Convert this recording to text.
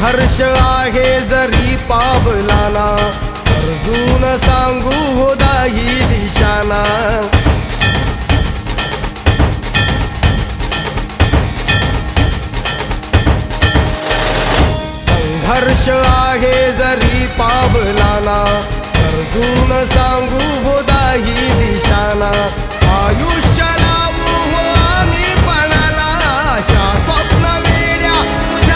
हर्ष आहे जरी पावलाना, अर्जुन सांगू हो दाही दिशाना. संघर्ष आहे जरी पावलाना, अर्जुन सांगू हो